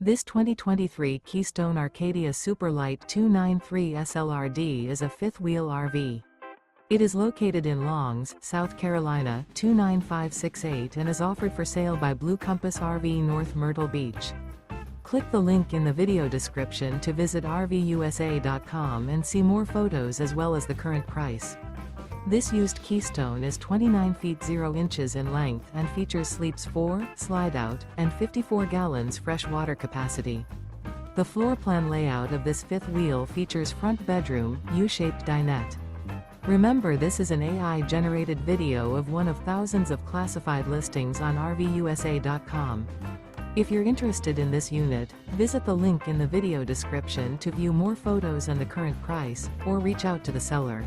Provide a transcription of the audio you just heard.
This 2023 Keystone Arcadia Super Lite 293 SLRD is a fifth-wheel RV. It is located in Longs, South Carolina, 29568 and is offered for sale by Blue Compass RV North Myrtle Beach. Click the link in the video description to visit RVUSA.com and see more photos as well as the current price. This used Keystone is 29 feet 0 inches in length and features sleeps 4, Slideout, and 54 gallons fresh water capacity. The floor plan layout of this fifth wheel features front bedroom, U-shaped dinette. Remember, this is an AI-generated video of one of thousands of classified listings on RVUSA.com. If you're interested in this unit, visit the link in the video description to view more photos and the current price, or reach out to the seller.